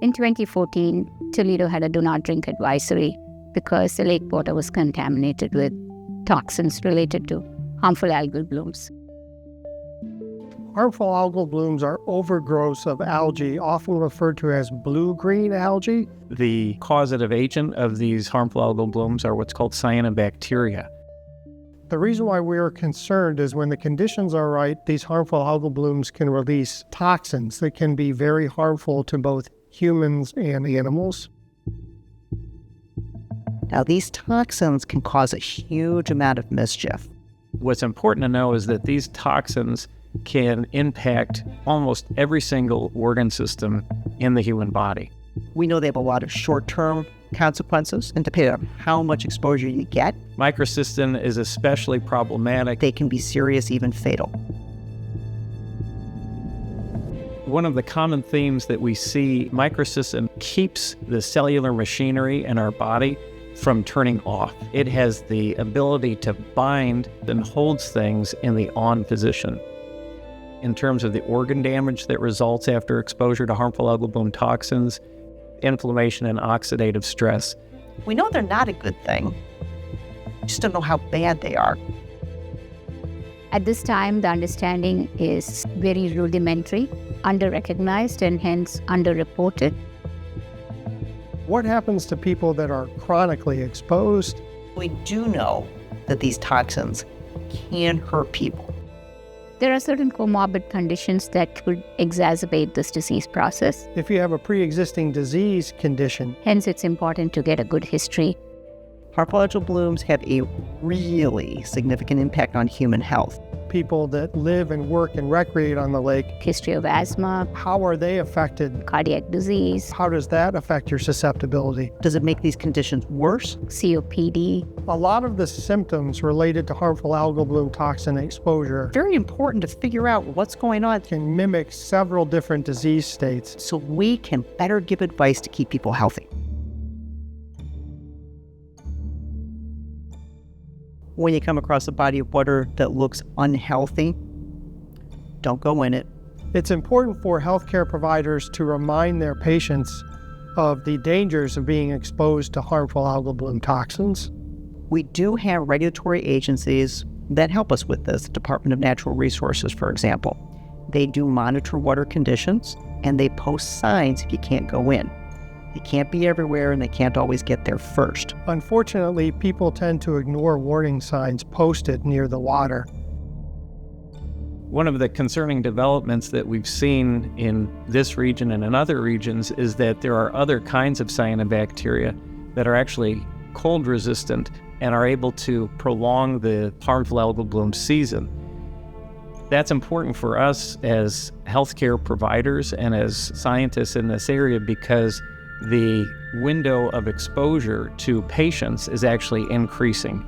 In 2014, Toledo had a do not drink advisory because the lake water was contaminated with toxins related to harmful algal blooms. Harmful algal blooms are overgrowths of algae, often referred to as blue-green algae. The causative agent of these harmful algal blooms are what's called cyanobacteria. The reason why we are concerned is when the conditions are right, these harmful algal blooms can release toxins that can be very harmful to both humans and animals. Now, these toxins can cause a huge amount of mischief. What's important to know is that these toxins can impact almost every single organ system in the human body. We know they have a lot of short-term consequences, and depending on how much exposure you get, Microcystin is especially problematic. they can be serious, even fatal. One of the common themes that we see, microcystin keeps the cellular machinery in our body from turning off. It has the ability to bind and holds things in the on position. In terms of the organ damage that results after exposure to harmful algal bloom toxins, inflammation and oxidative stress. We know they're not a good thing. We just don't know how bad they are. At this time, the understanding is very rudimentary, under-recognized, and hence under-reported. What happens to people that are chronically exposed? We do know that these toxins can hurt people. There are certain comorbid conditions that could exacerbate this disease process. If you have a pre-existing disease condition, Hence, it's important to get a good history. Harmful algal blooms have a really significant impact on human health. people that live and work and recreate on the lake, History of asthma, how are they affected? cardiac disease, How does that affect your susceptibility? Does it make these conditions worse? COPD. A lot of the symptoms related to harmful algal bloom toxin exposure Very important to figure out what's going on can mimic several different disease states. so we can better give advice to keep people healthy. When you come across a body of water that looks unhealthy, don't go in it. It's important for healthcare providers to remind their patients of the dangers of being exposed to harmful algal bloom toxins. We do have regulatory agencies that help us with this. The Department of Natural Resources, for example. They do monitor water conditions and they post signs if you can't go in. They can't be everywhere and they can't always get there first. Unfortunately, people tend to ignore warning signs posted near the water. One of the concerning developments that we've seen in this region and in other regions is that there are other kinds of cyanobacteria that are actually cold resistant and are able to prolong the harmful algal bloom season. That's important for us as healthcare providers and as scientists in this area because the window of exposure to patients is actually increasing.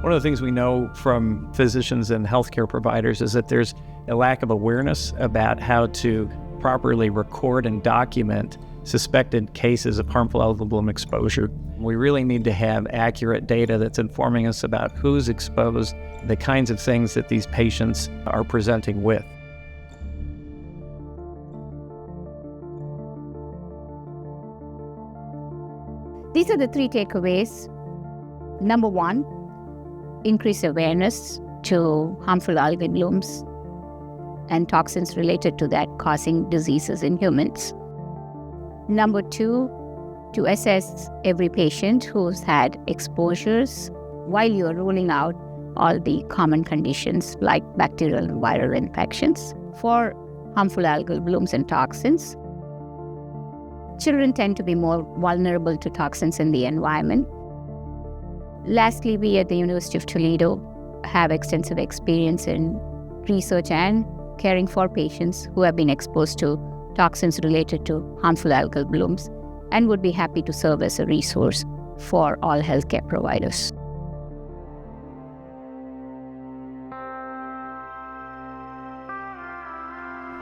One of the things we know from physicians and healthcare providers is that there's a lack of awareness about how to properly record and document suspected cases of harmful algal bloom exposure. We really need to have accurate data that's informing us about who's exposed, the kinds of things that these patients are presenting with. These are the three takeaways. Number one, increase awareness to harmful algal blooms and toxins related to that causing diseases in humans. Number two, to assess every patient who's had exposures while you're ruling out all the common conditions like bacterial and viral infections for harmful algal blooms and toxins. Children tend to be more vulnerable to toxins in the environment. Lastly, we at the University of Toledo have extensive experience in research and caring for patients who have been exposed to toxins related to harmful algal blooms and would be happy to serve as a resource for all healthcare providers.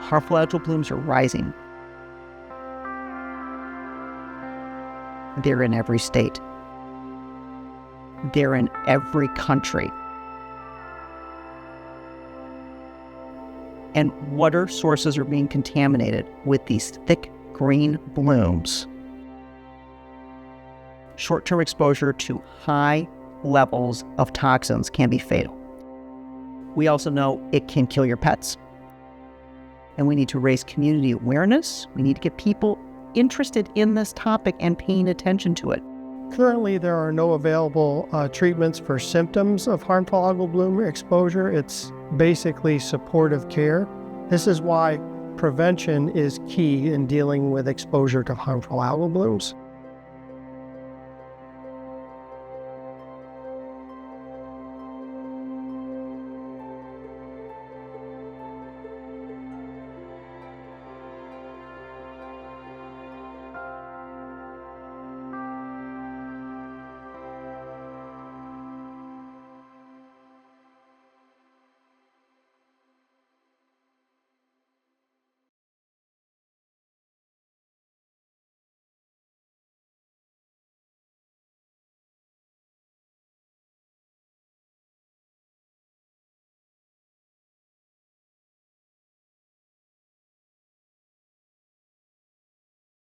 Harmful algal blooms are rising. They're in every state. They're in every country. and water sources are being contaminated with these thick green blooms, short-term exposure to high levels of toxins can be fatal. We also know it can kill your pets, and we need to raise community awareness. We need to get people interested in this topic and paying attention to it. Currently, there are no available treatments for symptoms of harmful algal bloom exposure. It's basically supportive care. This is why prevention is key in dealing with exposure to harmful algal blooms.